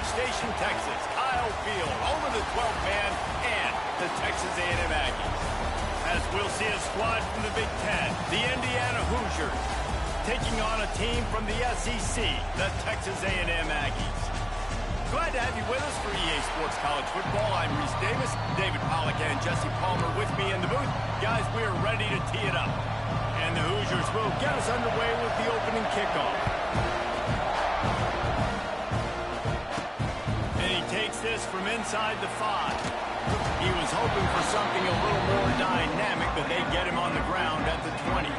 College Station, Texas. Kyle Field over the 12th man and the Texas A&M Aggies. As we'll see a squad from the Big Ten, the Indiana Hoosiers, taking on a team from the SEC, the Texas A&M Aggies. Glad to have you with us for EA Sports College Football. I'm Reese Davis, David Pollack, and Jesse Palmer with me in the booth. Guys, we are ready to tee it up. And the Hoosiers will get us underway with the opening kickoff. And he takes this from inside the 5. He was hoping for something a little more dynamic, but they get him on the ground at the 20.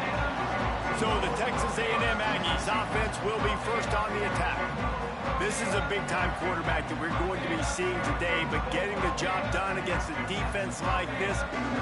So the Texas A&M Aggies offense will be first on the attack. This is a big-time quarterback that we're going to be seeing today, but getting the job done against a defense like this,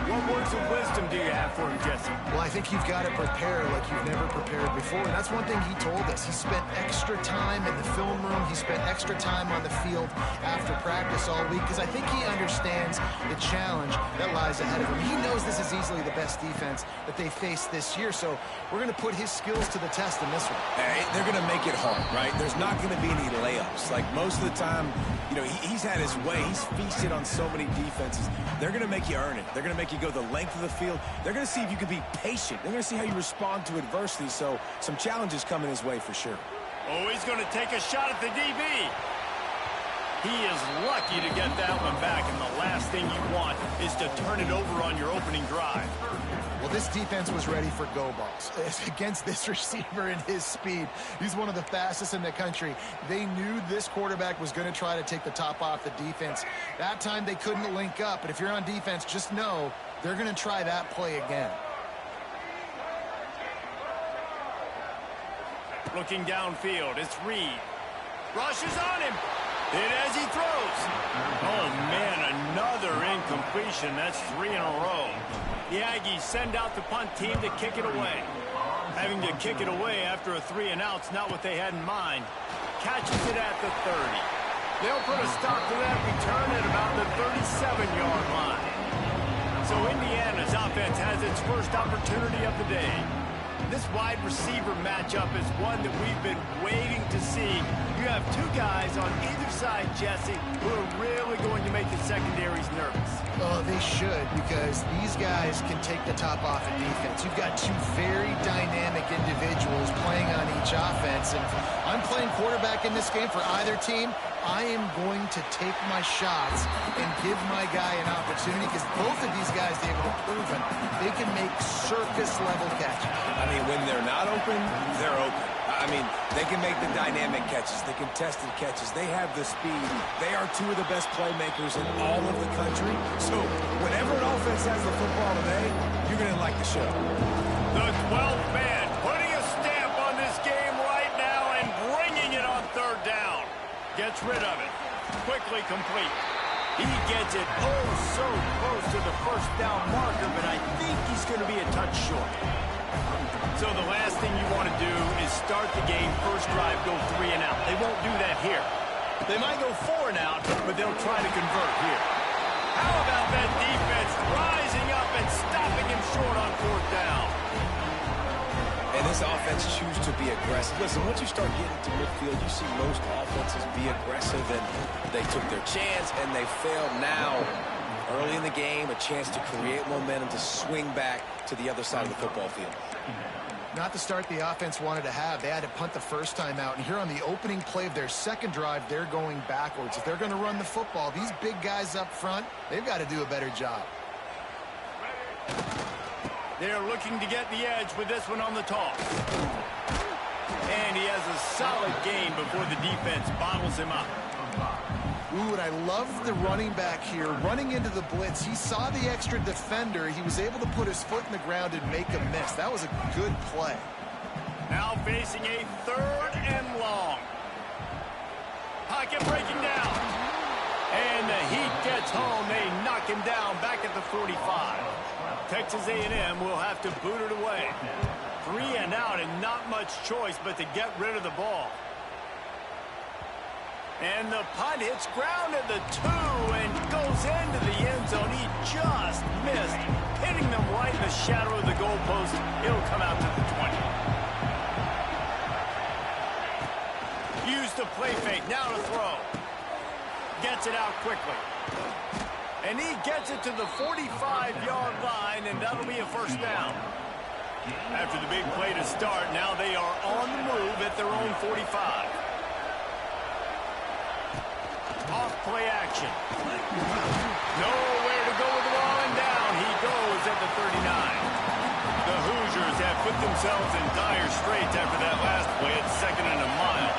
what words of wisdom do you have for him, Jesse? Well, I think you've got to prepare like you've never prepared before, and that's one thing he told us. He spent extra time in the film room. He spent extra time on the field after practice all week, because I think he understands the challenge that lies ahead of him. He knows this is easily the best defense that they faced this year, so we're going to put his skills to the test in this one. They're going to make it hard, right? There's not going to be any layups. Like most of the time, you know, he's had his way. He's feasted on so many defenses. They're going to make you earn it. They're going to make you go the length of the field. They're going to see if you can be patient. They're going to see how you respond to adversity. So some challenges coming his way for sure. Oh, he's going to take a shot at the DB. He is lucky to get that one back, and the last thing you want is to turn it over on your opening drive. Well, this defense was ready for go balls. Against this receiver and his speed, he's one of the fastest in the country. They knew this quarterback was going to try to take the top off the defense. That time they couldn't link up, but if you're on defense, just know they're going to try that play again. Looking downfield, it's Reed. Rush is on him. Hit as he throws. Oh, man, another incompletion. That's 3 in a row. The Aggies send out the punt team to kick it away. Having to kick it away after a 3-and-out's not what they had in mind. Catches it at the 30. They'll put a stop to that return at about the 37-yard line. So Indiana's offense has its first opportunity of the day. This wide receiver matchup is one that we've been waiting to see. You have two guys on either side, Jesse, who are really going to make the secondaries nervous. Oh, they should, because these guys can take the top off of defense. You've got two very dynamic individuals playing on each offense, and if I'm playing quarterback in this game for either team, I am going to take my shots and give my guy an opportunity, because both of these guys, David, have proven they can make circus-level catches. I mean, when they're not open, they're open. I mean, they can make the dynamic catches, the contested catches. They have the speed. They are two of the best playmakers in all of the country. So whenever an offense has the football today, you're going to like the show. The 12th man putting a stamp on this game right now and bringing it on third down. Gets rid of it. Quickly complete. He gets it oh so close to the first down marker, but I think he's going to be a touch short. So the last thing you want to do is start the game, first drive, go 3-and-out. They won't do that here. They might go 4-and-out, but they'll try to convert here. How about that defense rising up and stopping him short on fourth down? And this offense chooses to be aggressive. Listen, once you start getting to midfield, you see most offenses be aggressive, and they took their chance, and they failed now. Early in the game, a chance to create momentum, to swing back to the other side of the football field. Not the start the offense wanted to have. They had to punt the first time out. And here on the opening play of their second drive, they're going backwards. If they're going to run the football, these big guys up front, they've got to do a better job. They're looking to get the edge with this one on the toss. And he has a solid game before the defense bottles him up. Ooh, and I love the running back here. Running into the blitz, he saw the extra defender. He was able to put his foot in the ground and make a miss. That was a good play. Now facing a 3rd and long. Pocket breaking down. And the Heat gets home. They knock him down back at the 45. Texas A&M will have to boot it away. 3-and-out and not much choice but to get rid of the ball. And the punt hits ground at the 2 and goes into the end zone. He just missed, hitting them right in the shadow of the goalpost. It'll come out to the 20. Use the play fake, now to throw. gets it out quickly. And he gets it to the 45-yard line, and that'll be a first down. After the big play to start, now they are on the move at their own 45. Off play action. Nowhere to go with the ball, and down he goes at the 39. The Hoosiers have put themselves in dire straits after that last play at 2nd and a mile.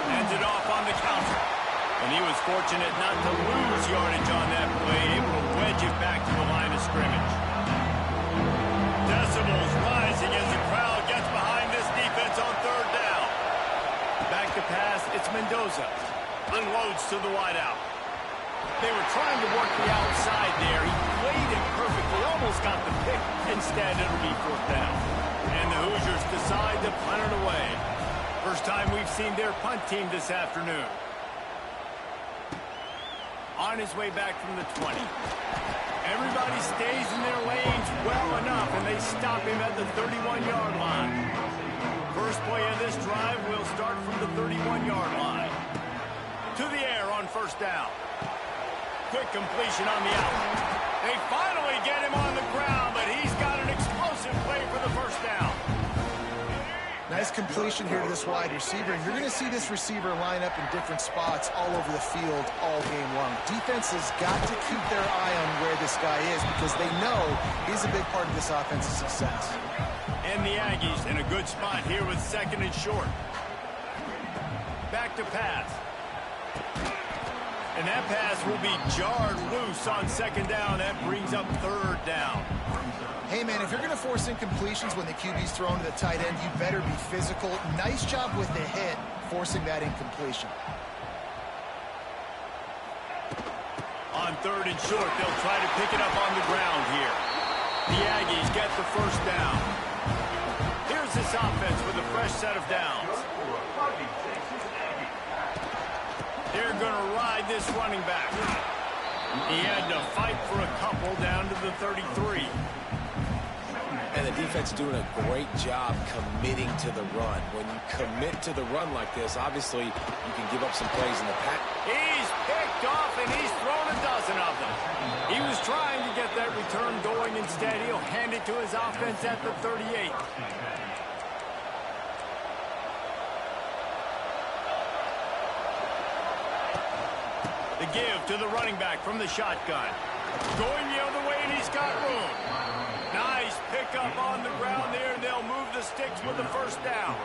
Hands it off on the counter. And he was fortunate not to lose yardage on that play, able to wedge it back to the line of scrimmage. Decibels rising as the crowd gets behind this defense on 3rd down. Back to pass, it's Mendoza. Unloads to the wideout. They were trying to work the outside there. He played it perfectly, almost got the pick. Instead, it'll be 4th down. And the Hoosiers decide to punt it away. First time we've seen their punt team this afternoon. On his way back from the 20. Everybody stays in their lanes well enough, and they stop him at the 31-yard line. First play of this drive will start from the 31-yard line. To the air on 1st down. Quick completion on the out. They finally get him on the ground, but he's got an explosive play for the first down. Nice completion here to this wide receiver, and you're going to see this receiver line up in different spots all over the field all game long. Defense has got to keep their eye on where this guy is because they know he's a big part of this offensive success. And the Aggies in a good spot here with 2nd and short. Back to pass. And that pass will be jarred loose on 2nd down. That brings up 3rd down. Hey, man, if you're going to force incompletions when the QB's thrown to the tight end, you better be physical. Nice job with the hit, forcing that incompletion. On 3rd and short, they'll try to pick it up on the ground here. The Aggies get the first down. Here's this offense with a fresh set of downs. They're going to ride this running back. He had to fight for a couple down to the 33. And the defense doing a great job committing to the run. When you commit to the run like this, obviously you can give up some plays in the pack. He's picked off, and he's thrown a dozen of them. He was trying to get that return going. Instead, he'll hand it to his offense at the 38. The give to the running back from the shotgun. Going the other way, and he's got room. Nice pickup on the ground there. They'll move the sticks with the first down.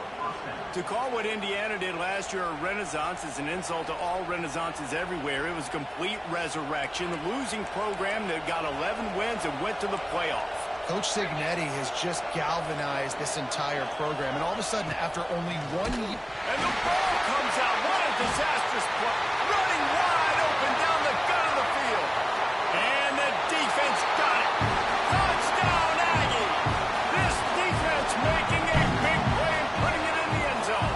To call what Indiana did last year a renaissance is an insult to all renaissances everywhere. It was complete resurrection. The losing program that got 11 wins and went to the playoffs. Coach Cignetti has just galvanized this entire program, and all of a sudden, after only 1 year... And the ball comes out. What a disastrous play. Running wide open down the gut of the field. And the defense got it. Touchdown, Aggie. This defense making a big play and putting it in the end zone.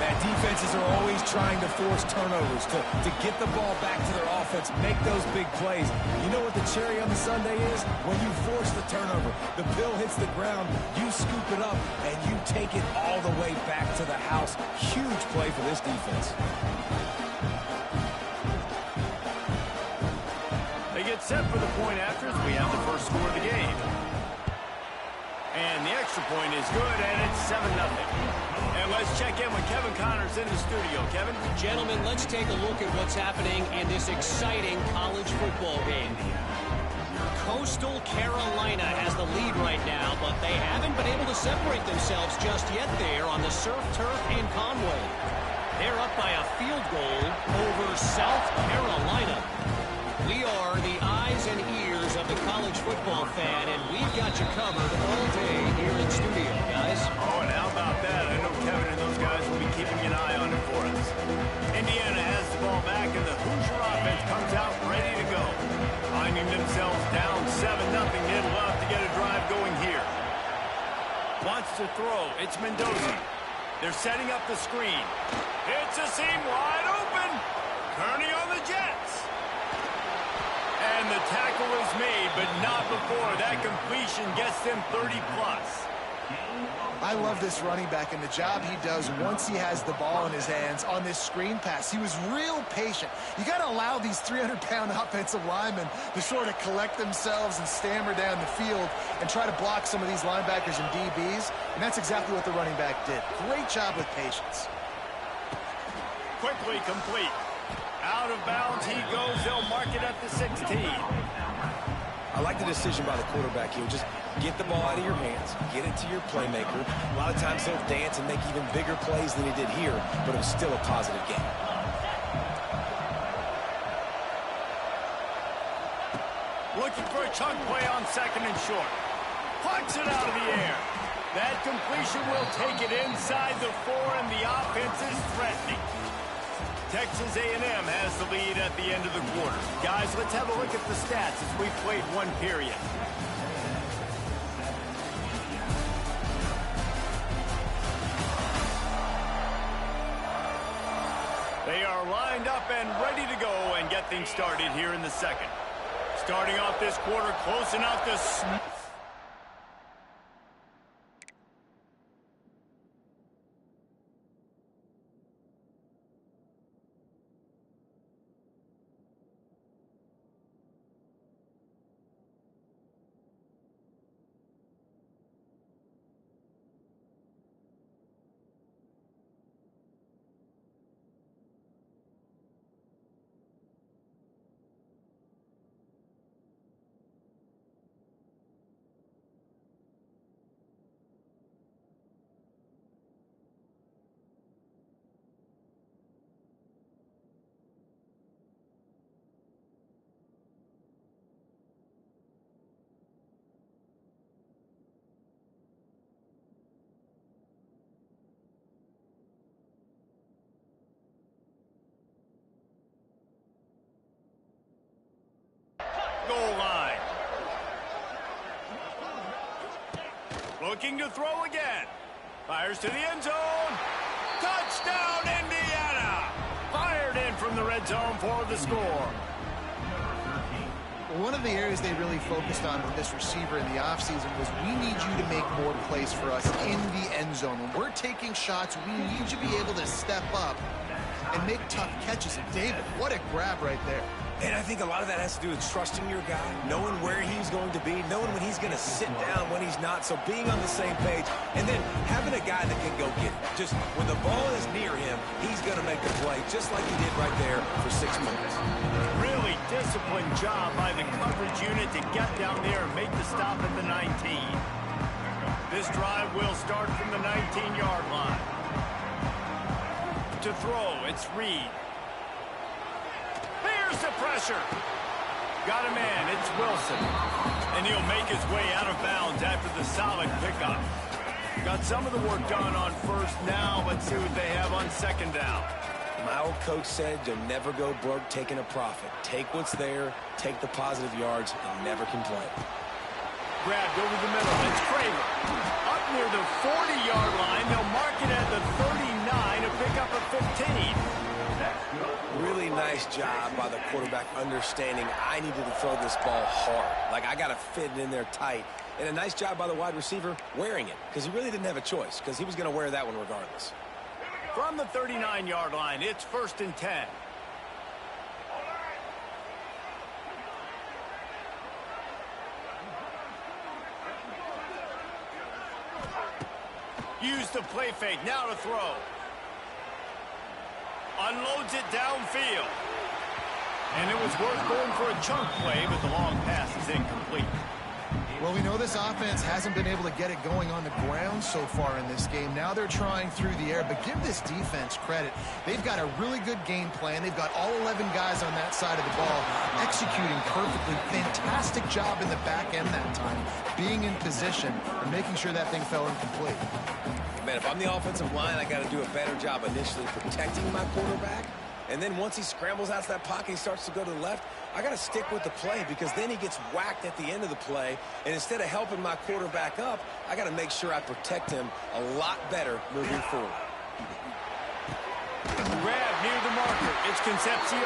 That defenses are always trying to force turnovers to get the ball back to their offense, make those big plays. You know what the cherry on the sundae is? When you force the turnover, the pill hits the ground, you scoop it up, and you take it all the way back to the house. Huge play for this defense. They get set for the point after as we have the first score of the game. And the extra point is good, and it's 7-0. And let's check in with Kevin Connors in the studio. Kevin? Gentlemen, let's take a look at what's happening in this exciting college football game. Coastal Carolina has the lead right now, but they haven't been able to separate themselves just yet there on the surf turf in Conway. They're up by a field goal over South Carolina. We are the eyes and ears of the college football fan, and we've got you covered all day here in studio, guys. Oh, and how about that? I know Kevin and those guys will be keeping an eye on it for us. Indiana has the ball back, and the Hoosier offense comes out ready to go. Finding themselves down 7-0, they'd love to get a drive going here. Wants to throw. It's Mendoza. They're setting up the screen. It's a seam wide open. Kearney on the Jets. And the tackle is made, but not before. That completion gets them 30+. I love this running back and the job he does once he has the ball in his hands on this screen pass. He was real patient. You got to allow these 300-pound offensive linemen to sort of collect themselves and stammer down the field and try to block some of these linebackers and DBs, and that's exactly what the running back did. Great job with patience. Quickly complete. Out of bounds he goes. They'll mark it at the 16. I like the decision by the quarterback here. Just get the ball out of your hands, get it to your playmaker. A lot of times he'll dance and make even bigger plays than he did here, but it was still a positive game. Looking for a chunk play on second and short. Punts it out of the air. That completion will take it inside the 4, and the offense is threatening. Texas A&M has the lead at the end of the quarter. Guys, let's have a look at the stats as we played one period. They are lined up and ready to go and get things started here in the second. Starting off this quarter close enough to... Goal line. Looking to throw again. Fires to the end zone. Touchdown, Indiana! Fired in from the red zone for the score. One of the areas they really focused on with this receiver in the offseason was we need you to make more plays for us in the end zone. When we're taking shots, we need you to be able to step up and make tough catches. And David, what a grab right there. And I think a lot of that has to do with trusting your guy, knowing where he's going to be, knowing when he's going to sit down, when he's not, so being on the same page, and then having a guy that can go get it. Just when the ball is near him, he's going to make the play, just like he did right there for 6 points. Really disciplined job by the coverage unit to get down there and make the stop at the 19. This drive will start from the 19-yard line. To throw, it's Reed. There's the pressure. Got a man, it's Wilson. And he'll make his way out of bounds after the solid pickup. Got some of the work done on first. Now let's see what they have on second down. My old coach said you'll never go broke taking a profit. Take what's there, take the positive yards, and never complain. Grabbed over the middle. It's Kramer. Up near the 40-yard line. They'll mark it at the 39, a pickup of 15. Really nice job by the quarterback understanding I needed to throw this ball hard. Like, I got to fit it in there tight. And a nice job by the wide receiver wearing it, because he really didn't have a choice, because he was going to wear that one regardless. From the 39-yard line, it's 1st and 10. Use the play fake, now to throw. Unloads it downfield. And it was worth going for a chunk play, but the long pass is incomplete. Well, we know this offense hasn't been able to get it going on the ground so far in this game. Now they're trying through the air, but give this defense credit. They've got a really good game plan. They've got all 11 guys on that side of the ball executing perfectly. Fantastic job in the back end that time, being in position and making sure that thing fell incomplete. Man, if I'm the offensive line, I got to do a better job initially protecting my quarterback. And then once he scrambles out of that pocket, he starts to go to the left, I got to stick with the play, because then he gets whacked at the end of the play. And instead of helping my quarterback up, I got to make sure I protect him a lot better moving forward. Grab near the marker. It's Concepcion.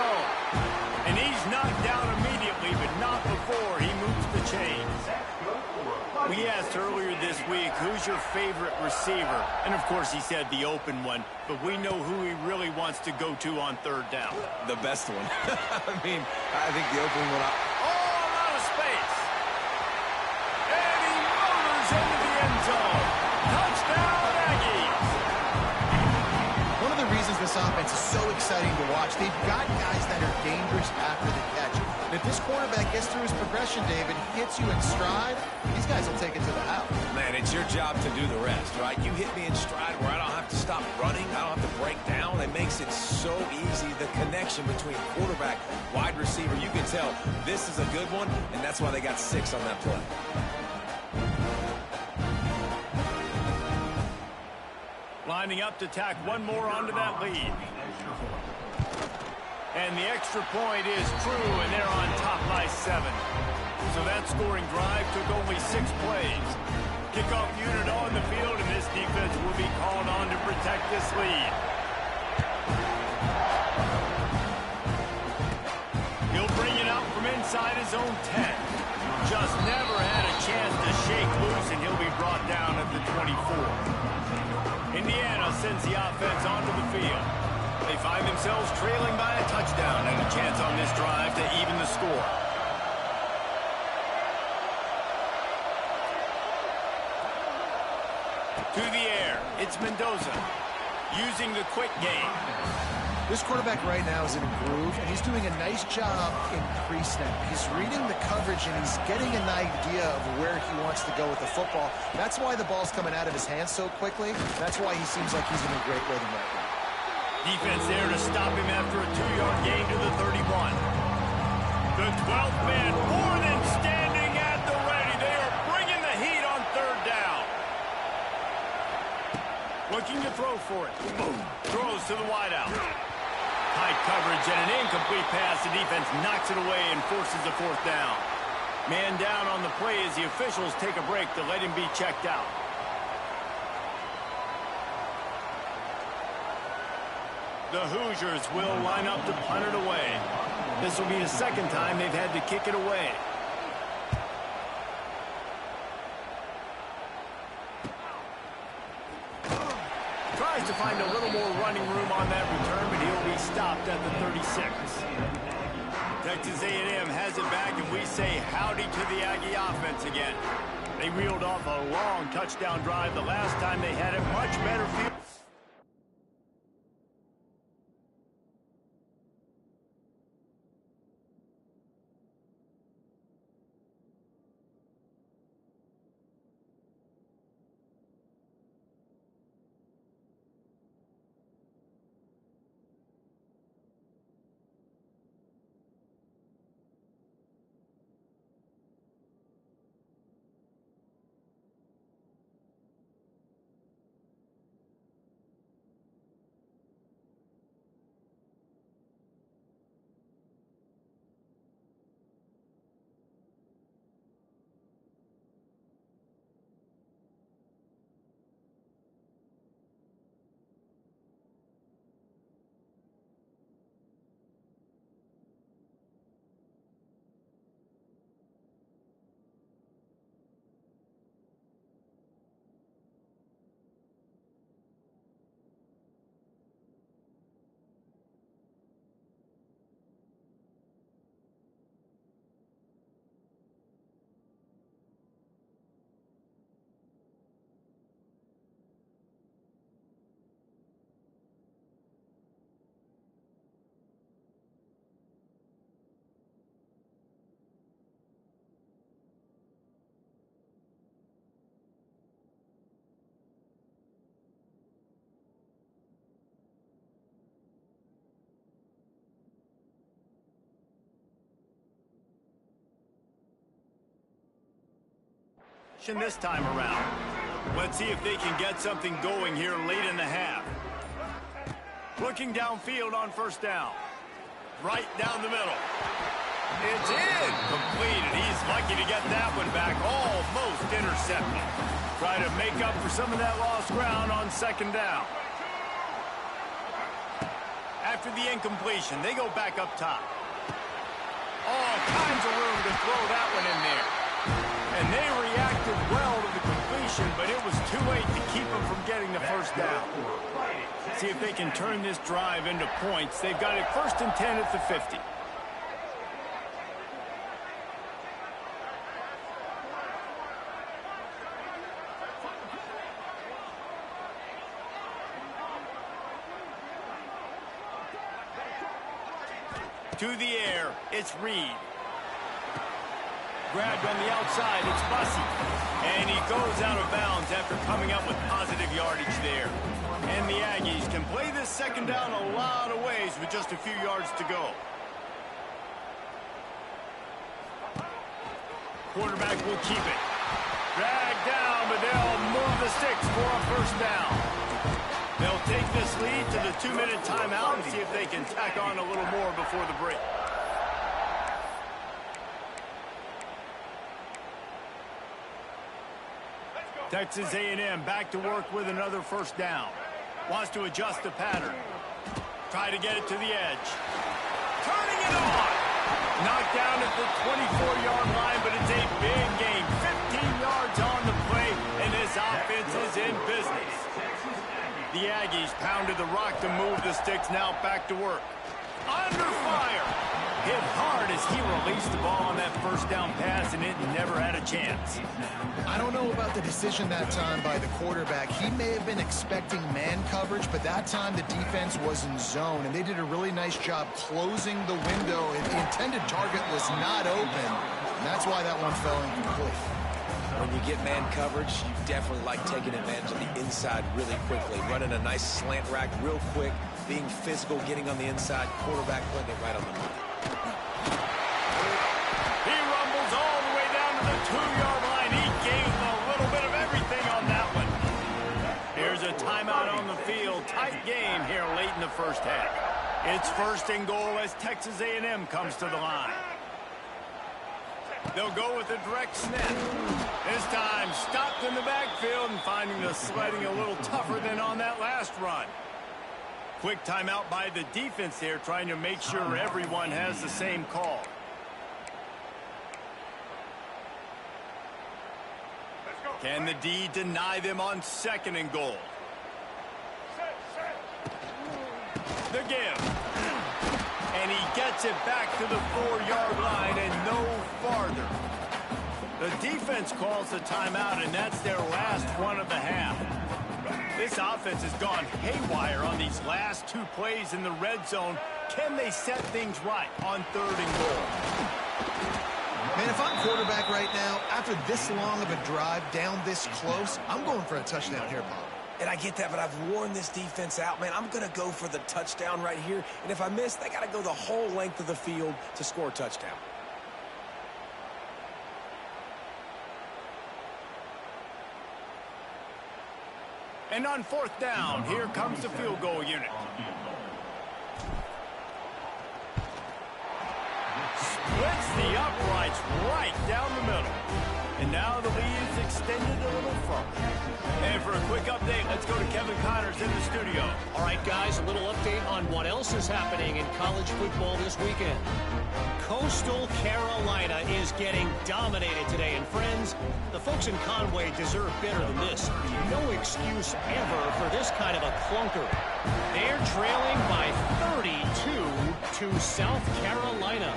And he's knocked down immediately, but not before he moves the chains. We asked earlier this week, who's your favorite receiver? And, of course, he said the open one. But we know who he really wants to go to on third down. The best one. I mean, I think the open one... All out of space. And he motors into the end zone. Touchdown, Aggies. One of the reasons this offense is so exciting to watch, they've got guys that are dangerous after the catch. And if this quarterback gets through his progression, David, hits you in stride, these guys will take it to the house. Man, it's your job to do the rest, right? You hit me in stride where I don't have to stop running. I don't have to break down. It makes it so easy. The connection between quarterback, wide receiver, you can tell this is a good one, and that's why they got 6 on that play. Lining up to tack one more onto that lead. And the extra point is true, and they're on top by 7. So that scoring drive took only 6 plays. Kickoff unit on the field, and this defense will be called on to protect this lead. He'll bring it out from inside his own 10. Just never had a chance to shake loose, and he'll be brought down at the 24. Indiana sends the offense onto the field. They find themselves trailing by a touchdown and a chance on this drive to even the score. To the air, it's Mendoza using the quick game. This quarterback right now is in a groove, and he's doing a nice job in pre-snap. He's reading the coverage, and he's getting an idea of where he wants to go with the football. That's why the ball's coming out of his hands so quickly. That's why he seems like he's in a great rhythm right now. Defense there to stop him after a 2-yard gain to the 31. The 12th man more than standing at the ready. They are bringing the heat on third down. Looking to throw for it. Boom. Throws to the wideout. High coverage and an incomplete pass. The defense knocks it away and forces the 4th down. Man down on the play as the officials take a break to let him be checked out. The Hoosiers will line up to punt it away. This will be the 2nd time they've had to kick it away. Tries to find a little more running room on that return, but he'll be stopped at the 36. Texas A&M has it back, and we say howdy to the Aggie offense again. They reeled off a long touchdown drive the last time they had it. Much better field. This time around. Let's see if they can get something going here late in the half. Looking downfield on 1st down. Right down the middle. It's incomplete, and he's lucky to get that one back. Almost intercepted. Try to make up for some of that lost ground on 2nd down. After the incompletion, they go back up top. All kinds of room to throw that one in there. And they reacted well to the completion, but it was too late to keep them from getting the first down. See if they can turn this drive into points. They've got it 1st and 10 at the 50. To the air, it's Reed. Grabbed on the outside, it's Bussey. And he goes out of bounds after coming up with positive yardage there. And the Aggies can play this 2nd down a lot of ways with just a few yards to go. Quarterback will keep it. Dragged down, but they'll move the sticks for a 1st down. They'll take this lead to the 2-minute timeout and see if they can tack on a little more before the break. Texas A&M back to work with another 1st down. Wants to adjust the pattern. Try to get it to the edge. Turning it on. Knocked down at the 24-yard line, but it's a big gain. 15 yards on the play, and this offense is in business. The Aggies pounded the rock to move the sticks, now back to work. Under fire. Hit hard as he released the ball on that 1st down pass, and it never had a chance. I don't know about the decision that time by the quarterback. He may have been expecting man coverage, but that time the defense was in zone, and they did a really nice job closing the window. The intended target was not open, and that's why that one fell incomplete. When you get man coverage, you definitely like taking advantage of the inside really quickly. Running a nice slant rack real quick, being physical, getting on the inside, quarterback putting it right on the money. He rumbles all the way down to the 2-yard line. He gained a little bit of everything on that one. Here's a timeout on the field. Tight game here late in the 1st half. It's 1st and goal as Texas A&M comes to the line. They'll go with a direct snap. This time stopped in the backfield and finding the sledding a little tougher than on that last run. Quick timeout by the defense there, trying to make sure everyone has the same call. Can the D deny them on 2nd and goal? The give. And he gets it back to the 4-yard line and no farther. The defense calls the timeout, and that's their last one of the half. This offense has gone haywire on these last 2 plays in the red zone. Can they set things right on 3rd and goal? Man, if I'm quarterback right now, after this long of a drive down this close, I'm going for a touchdown here, Bob. And I get that, but I've worn this defense out, man. I'm going to go for the touchdown right here. And if I miss, they got to go the whole length of the field to score a touchdown. And on 4th down, here comes the field goal unit. Splits the uprights right down the middle. And now the lead is extended a little further. And for a quick update, let's go to Kevin Connors in the studio. All right, guys, a little update on what else is happening in college football this weekend. Coastal Carolina is getting dominated today. And friends, the folks in Conway deserve better than this. No excuse ever for this kind of a clunker. They're trailing by 32 to South Carolina.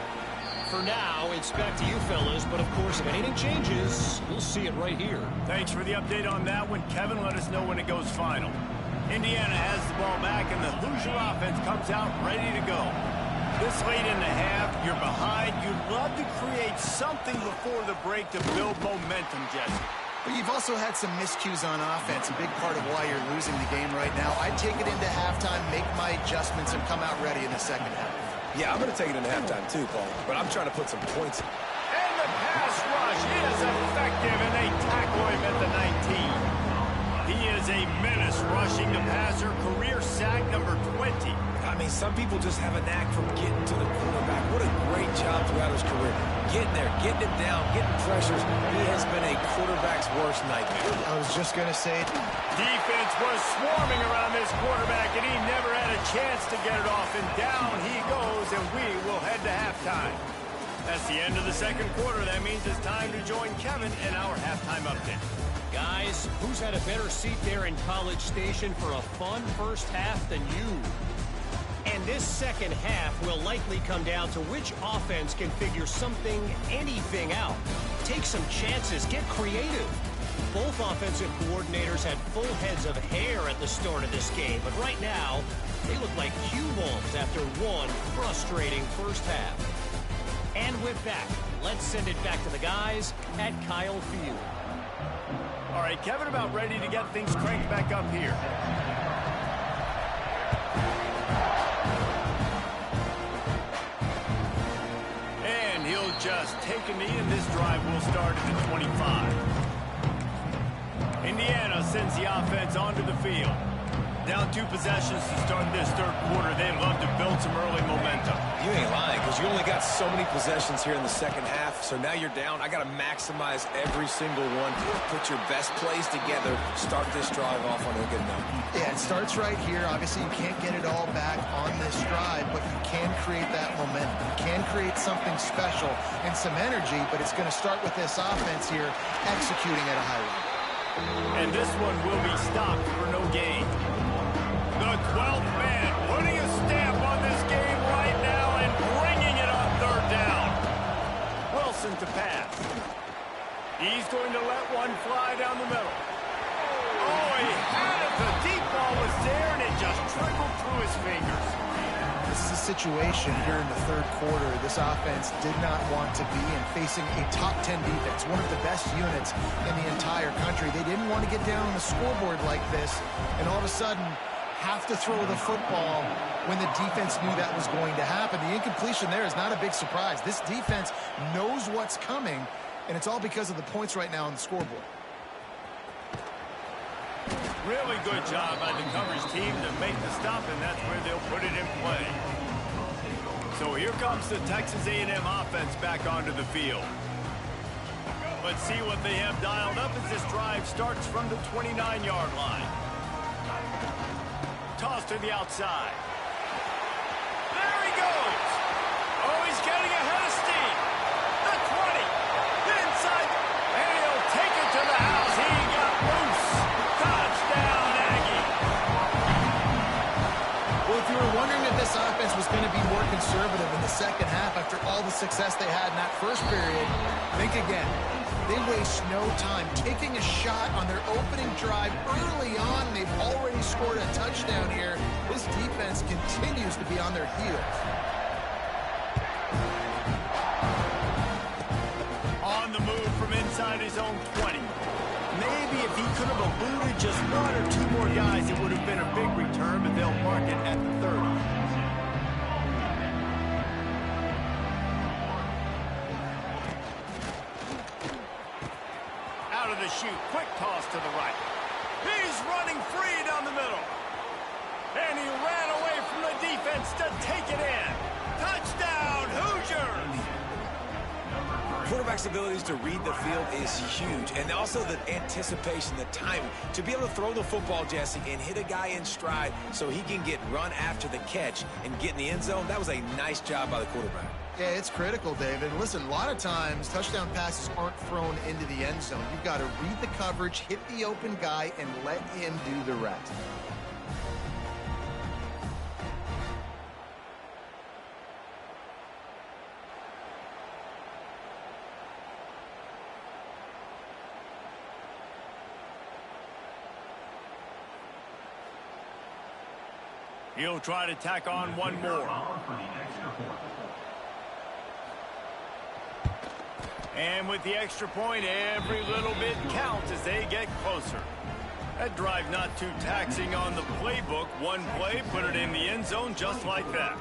For now, it's back to you fellas, but of course, if anything changes, you'll see it right here. Thanks for the update on that one, Kevin. Let us know when it goes final. Indiana has the ball back, and the Hoosier offense comes out ready to go. This late in the half, you're behind. You'd love to create something before the break to build momentum, Jesse. But you've also had some miscues on offense, a big part of why you're losing the game right now. I'd take it into halftime, make my adjustments, and come out ready in the 2nd half. Yeah, I'm going to take it into halftime too, Paul. But I'm trying to put some points in. And the pass rush is effective, and they tackle him at the 19. He is a menace rushing the passer, career sack number 20. I mean, some people just have a knack for getting to the quarterback. What a great job throughout his career. Getting there, getting it down, getting pressures. He has been a quarterback's worst nightmare. I was just going to say it. Defense was swarming around this quarterback, and he never had a chance to get it off. And down he goes, and we will head to halftime. That's the end of the second quarter. That means it's time to join Kevin in our halftime update. Guys, who's had a better seat there in College Station for a fun first half than you? And this second half will likely come down to which offense can figure something, anything out. Take some chances, get creative. Both offensive coordinators had full heads of hair at the start of this game, but right now, they look like cue balls after one frustrating first half. And with that, let's send it back to the guys at Kyle Field. All right, Kevin, about ready to get things cranked back up here. And he'll just take a knee, and this drive will start at the 25. Indiana sends the offense onto the field. Down 2 possessions to start this third quarter. They'd love to build some early momentum. You ain't lying, because you only got so many possessions here in the second half, so now you're down. I got to maximize every single one. Put your best plays together. Start this drive off on a good note. Yeah, it starts right here. Obviously, you can't get it all back on this drive, but you can create that momentum. You can create something special and some energy, but it's going to start with this offense here executing at a high level. And this one will be stopped for no gain. The 12th man putting a stamp on this game right now and bringing it on third down. Wilson to pass. He's going to let one fly down the middle. Oh, he had it. The deep ball was there, and it just trickled through his fingers. This is a situation here in the third quarter this offense did not want to be in, facing a top 10 defense, one of the best units in the entire country. They didn't want to get down on the scoreboard like this, and all of a sudden have to throw the football when the defense knew that was going to happen. The incompletion there is not a big surprise. This defense knows what's coming, and it's all because of the points right now on the scoreboard. Really good job by the coverage team to make the stop, and that's where they'll put it in play. So here comes the Texas A&M offense back onto the field. Let's see what they have dialed up as this drive starts from the 29-yard line. Toss to the outside. There he goes. Oh, he's getting ahead of steam. The 20. Inside. And he'll take it to the house. He got loose. Touchdown, Aggie. Well, if you were wondering if this offense was going to be more conservative in the second half after all the success they had in that first period, think again. They waste no time taking a shot on their opening drive early on. They've already scored a touchdown here. This defense continues to be on their heels. On the move from inside his own 20. Maybe if he could have eluded just 1 or 2 more guys, it would have been a big return, but they'll mark it at the 30. Out of the chute, quick toss to the right. He's running free down the middle. And he ran away from the defense to take it in. Touchdown, Hoosiers! Quarterback's abilities to read the field is huge, and also the anticipation, the timing. To be able to throw the football, Jesse, and hit a guy in stride so he can get run after the catch and get in the end zone, that was a nice job by the quarterback. Yeah, it's critical, David. Listen, a lot of times touchdown passes aren't thrown into the end zone. You've got to read the coverage, hit the open guy, and let him do the rest. He'll try to tack on one more. And with the extra point, every little bit counts as they get closer. That drive not too taxing on the playbook. One play, put it in the end zone just like that.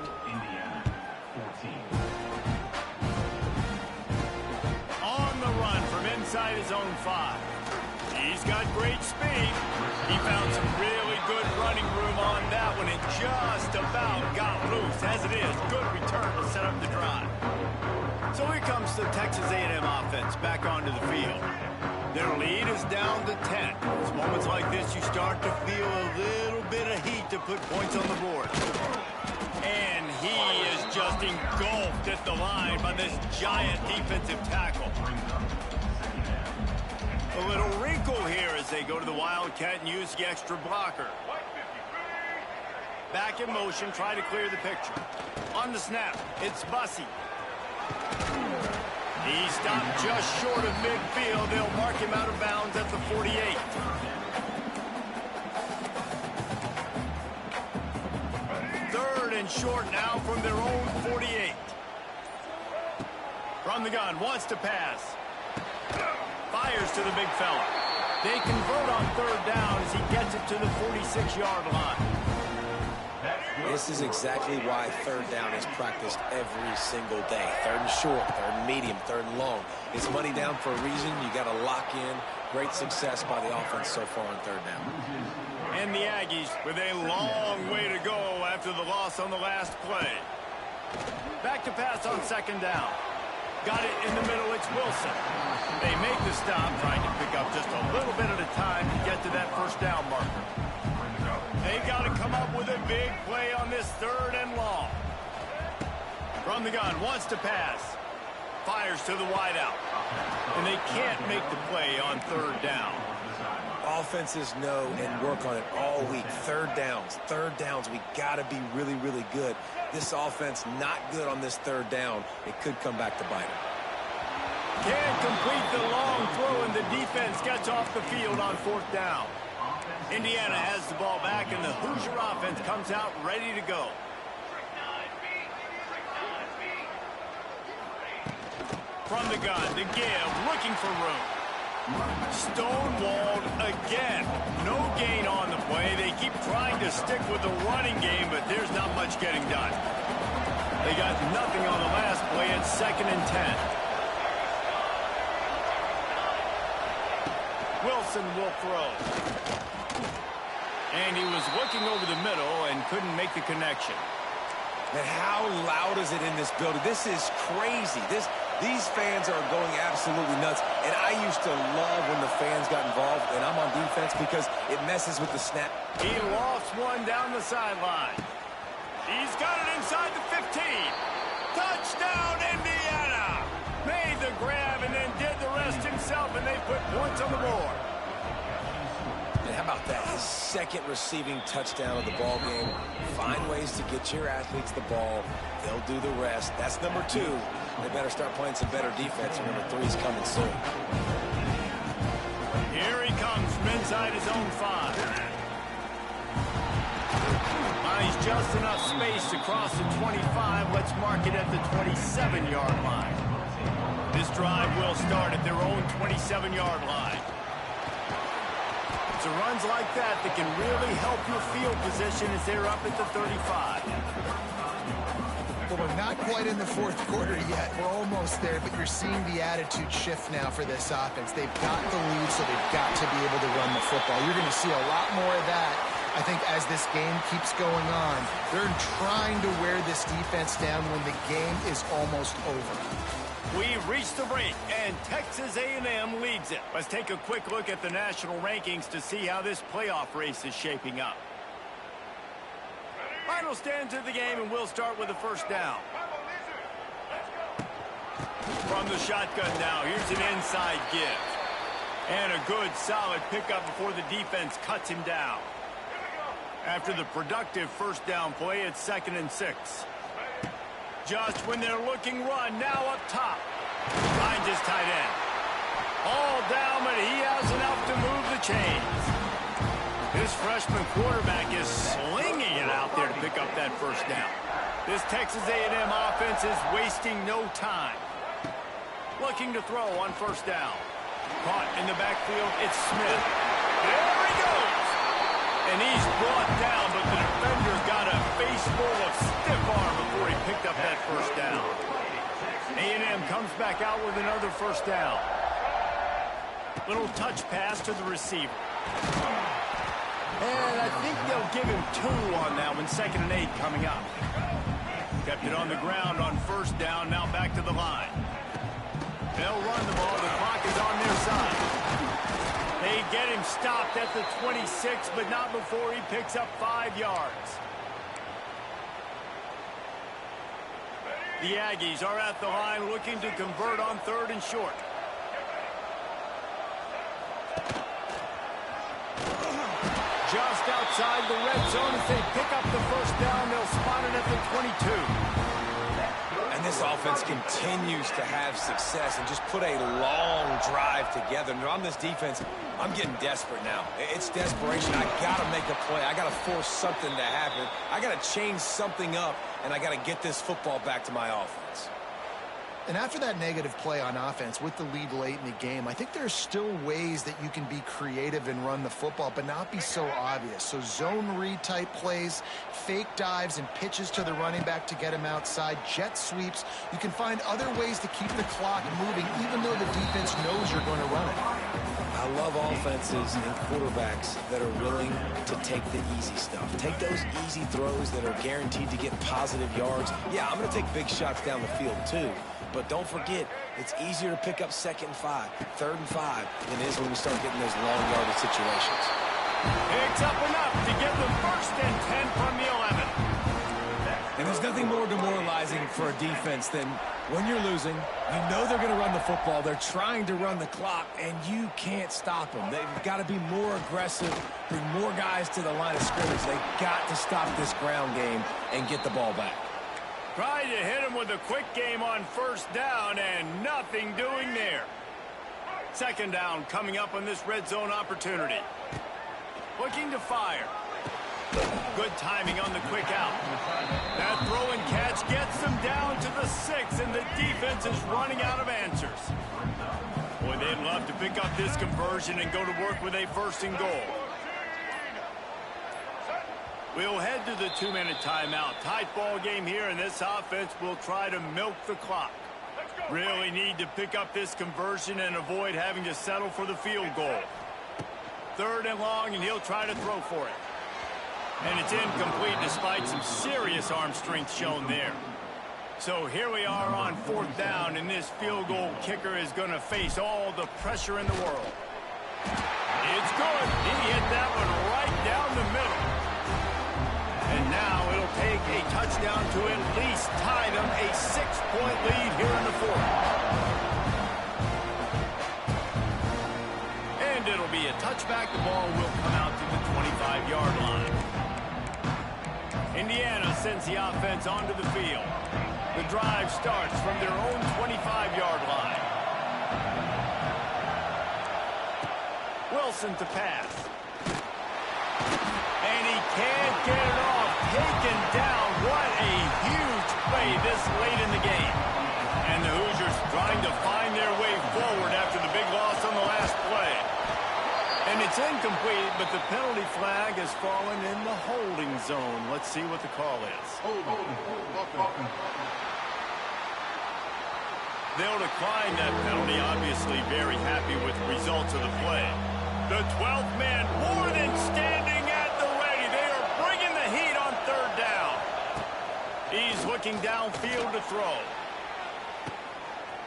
On the run from inside his own 5. He's got great speed. He found some really good running room on that one and just about got loose. As it is, good return to set up the drive. So here comes the Texas A&M offense back onto the field. Their lead is down to 10. It's moments like this you start to feel a little bit of heat to put points on the board. And he is just engulfed at the line by this giant defensive tackle. A little wrinkle here as they go to the Wildcat and use the extra blocker. Back in motion, try to clear the picture. On the snap, it's Bussey. He stopped just short of midfield. They'll mark him out of bounds at the 48. Third and short now from their own 48. From the gun, wants to pass. Fires to the big fella. They convert on third down as he gets it to the 46-yard line. This is exactly why third down is practiced every single day. Third and short, third and medium, third and long. It's money down for a reason. You got to lock in. Great success by the offense so far on third down. And the Aggies with a long way to go after the loss on the last play. Back to pass on second down. Got it in the middle, it's Wilson. They make the stop, trying to pick up just a little bit at a time to get to that first down marker. They got to come up with a big play on this third and long. From the gun, wants to pass. Fires to the wideout. And they can't make the play on third down. Offenses know and work on it all week. Third downs, we got to be really, really good. This offense not good on this third down. It could come back to bite them. Can't complete the long throw, and the defense gets off the field on fourth down. Indiana has the ball back, and the Hoosier offense comes out ready to go. From the gun, the give, looking for room. Stonewalled again. No gain on the play. They keep trying to stick with the running game, but there's not much getting done. They got nothing on the last play. It's 2nd and 10. Wilson will throw. And he was looking over the middle and couldn't make the connection. And how loud is it in this building? This is crazy. These fans are going absolutely nuts. And I used to love when the fans got involved, and I'm on defense because it messes with the snap. He lost one down the sideline. He's got it inside the 15. Touchdown, Indiana! Made the grab and then did the rest himself, and they put points on the board. And how about that? His second receiving touchdown of the ball game. Find ways to get your athletes the ball. They'll do the rest. That's number 2. They better start playing some better defense. Number 3 is coming soon. Here he comes from inside his own 5. He's just enough space to cross the 25. Let's mark it at the 27-yard line. This drive will start at their own 27-yard line. It's runs like that that can really help your field position as they're up at the 35. Well, we're not quite in the fourth quarter yet. We're almost there, but you're seeing the attitude shift now for this offense. They've got the lead, so they've got to be able to run the football. You're going to see a lot more of that, I think, as this game keeps going on. They're trying to wear this defense down when the game is almost over. We've reached the break, and Texas A&M leads it. Let's take a quick look at the national rankings to see how this playoff race is shaping up. Final stands of the game, and we'll start with the first down. From the shotgun now, here's an inside give. And a good, solid pickup before the defense cuts him down. After the productive first down play, it's 2nd and 6. Just when they're looking run, now up top. Finds his tight end. All down, but he has enough to move the chains. This freshman quarterback is slinging it out there to pick up that first down. This Texas A&M offense is wasting no time. Looking to throw on first down. Caught in the backfield, it's Smith. There he goes! And he's brought down, but the defender got a face full of stiff arm before he picked up that first down. A&M comes back out with another first down. Little touch pass to the receiver. And I think they'll give him 2 on that one. 2nd and 8 coming up. Kept it on the ground on first down. Now back to the line. They'll run the ball. The clock is on their side. They get him stopped at the 26, but not before he picks up 5 yards. The Aggies are at the line looking to convert on 3rd and short. Just outside the red zone as they pick up the first down. They'll spot it at the 22. And this offense continues to have success and just put a long drive together. And on this defense, I'm getting desperate now. It's desperation. I got to make a play. I got to force something to happen. I got to change something up, and I got to get this football back to my offense. And after that negative play on offense with the lead late in the game, I think there's still ways that you can be creative and run the football, but not be so obvious. So zone read type plays, fake dives and pitches to the running back to get him outside, jet sweeps. You can find other ways to keep the clock moving, even though the defense knows you're going to run it. I love offenses and quarterbacks that are willing to take the easy stuff. Take those easy throws that are guaranteed to get positive yards. Yeah, I'm going to take big shots down the field too. But don't forget, it's easier to pick up 2nd and 5, 3rd and 5 than it is when we start getting those long yardage situations. Picks up enough to get the 1st and 10 from the 11. And there's nothing more demoralizing for a defense than when you're losing, you know they're going to run the football, they're trying to run the clock, and you can't stop them. They've got to be more aggressive, bring more guys to the line of scrimmage. They've got to stop this ground game and get the ball back. Trying to hit him with a quick game on 1st down, and nothing doing there. 2nd down coming up on this red zone opportunity. Looking to fire. Good timing on the quick out. That throw and catch gets them down to the 6, and the defense is running out of answers. Boy, they'd love to pick up this conversion and go to work with a 1st and goal. We'll head to the 2-minute timeout. Tight ball game here, and this offense will try to milk the clock. Really need to pick up this conversion and avoid having to settle for the field goal. 3rd and long, and he'll try to throw for it. And it's incomplete despite some serious arm strength shown there. So here we are on 4th down, and this field goal kicker is going to face all the pressure in the world. It's good. He hit that one right down the middle. And now it'll take a touchdown to at least tie them a 6-point lead here in the 4th. And it'll be a touchback. The ball will come out to the 25-yard line. Indiana sends the offense onto the field. The drive starts from their own 25-yard line. Wilson to pass. And he can't get it off. Taken down. What a huge play this late in the game. And the Hoosiers trying to find their way forward after the big loss on the last play. And it's incomplete, but the penalty flag has fallen in the holding zone. Let's see what the call is. They'll decline that penalty, obviously very happy with the results of the play. The 12th man more than standing at the ready. They are bringing the heat on 3rd down. He's looking downfield to throw.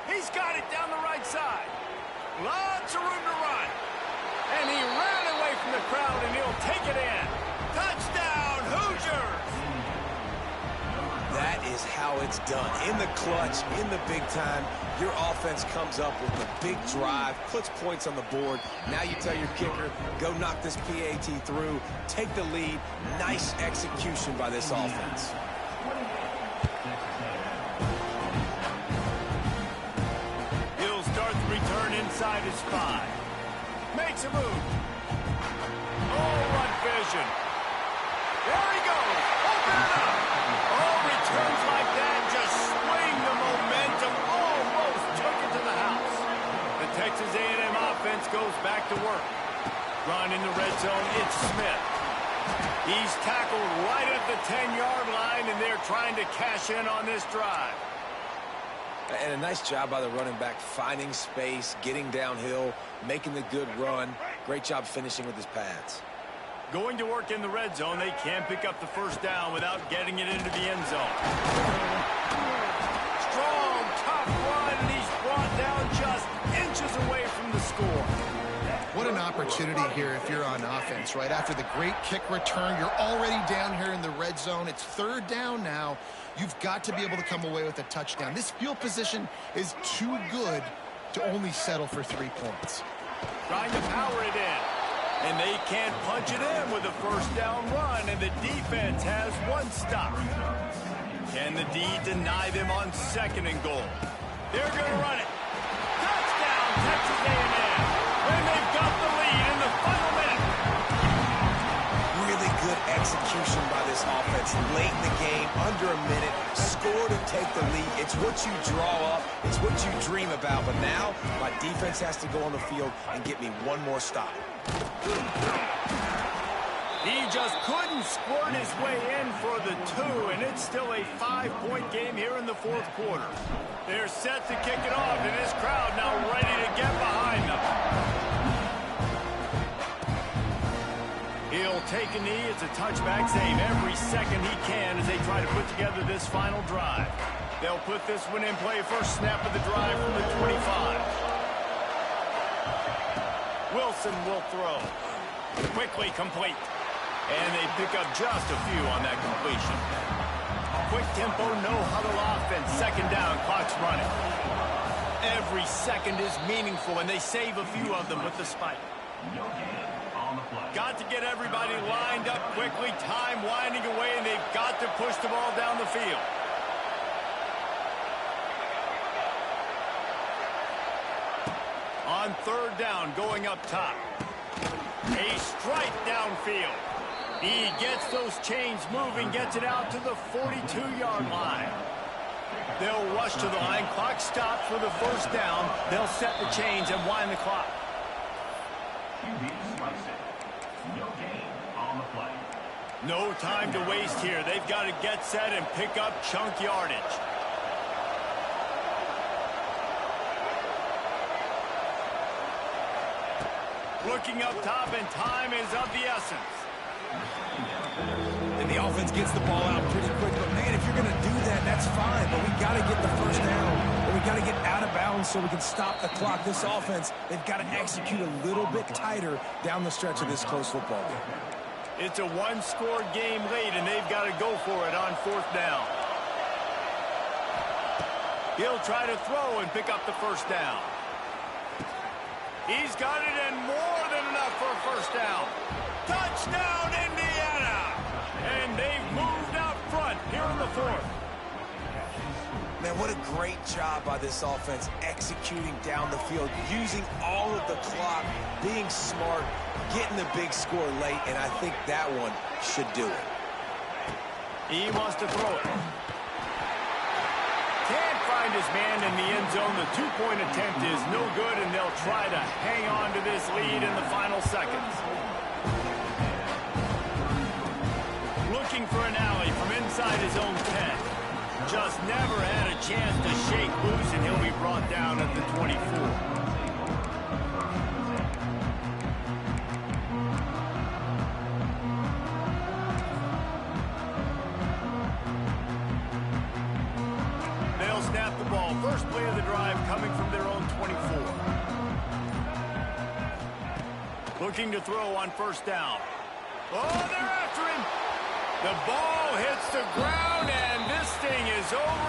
He's got it down the right side. Lots of room to run. And he ran away from the crowd, and he'll take it in. Touchdown, Hoosiers! That is how it's done. In the clutch, in the big time, your offense comes up with a big drive, puts points on the board. Now you tell your kicker, go knock this PAT through, take the lead. Nice execution by this offense. He'll start the return inside his 5. Makes a move. Oh, what vision. There he goes. Open it up. Oh, returns like that just swing the momentum. Almost took it to the house. The Texas A&M offense goes back to work. Run in the red zone. It's Smith. He's tackled right at the 10-yard line, and they're trying to cash in on this drive. And a nice job by the running back, finding space, getting downhill, making the good run. Great job finishing with his pads. Going to work in the red zone, they can't pick up the 1st down without getting it into the end zone. Strong, tough run, and he's brought down just inches away from the score. What an opportunity here if you're on offense, right? After the great kick return, you're already down here in the red zone. It's third down now. You've got to be able to come away with a touchdown. This field position is too good to only settle for 3 points. Trying to power it in. And they can't punch it in with a first down run, and the defense has one stop. Can the D deny them on 2nd and goal? They're going to run it. Touchdown, Texas A&M. And they've got the lead in the final minute. Really good execution by this offense late in the game, under a minute, score to take the lead. It's what you draw up. It's what you dream about. But now my defense has to go on the field and get me one more stop. He just couldn't squirt his way in for the 2, and it's still a 5-point game here in the 4th quarter. They're set to kick it off, and this crowd now ready to get behind them. He'll take a knee. It's a touchback save every second he can as they try to put together this final drive. They'll put this one in play. First snap of the drive from the 25. Wilson will throw. Quickly complete. And they pick up just a few on that completion. Quick tempo, no huddle offense. 2nd down, clock's running. Every second is meaningful, and they save a few of them with the spike. Got to get everybody lined up quickly. Time winding away, and they've got to push the ball down the field. On 3rd down, going up top. A strike downfield. He gets those chains moving, gets it out to the 42-yard line. They'll rush to the line. Clock stopped for the first down. They'll set the chains and wind the clock. No time to waste here. They've got to get set and pick up chunk yardage. Looking up top, and time is of the essence. And the offense gets the ball out pretty quick. But, man, if you're going to do that, that's fine. But we got to get the first down. And we got to get out of bounds so we can stop the clock. This offense, they've got to execute a little bit tighter down the stretch of this close football game. It's a one-score game late, and they've got to go for it on 4th down. He'll try to throw and pick up the first down. He's got it, and more than enough for a first down. Touchdown, Indiana! And they've moved out front here in the 4th. Man, what a great job by this offense executing down the field, using all of the clock, being smart, getting the big score late, and I think that one should do it. He wants to throw it. Can't find his man in the end zone. The 2-point attempt is no good, and they'll try to hang on to this lead in the final seconds. Looking for an alley from inside his own 10. Just never had a chance to shake loose, and he'll be brought down at the 24. They'll snap the ball. First play of the drive coming from their own 24. Looking to throw on 1st down. Oh, they're after him. The ball hits the ground, and this thing is over.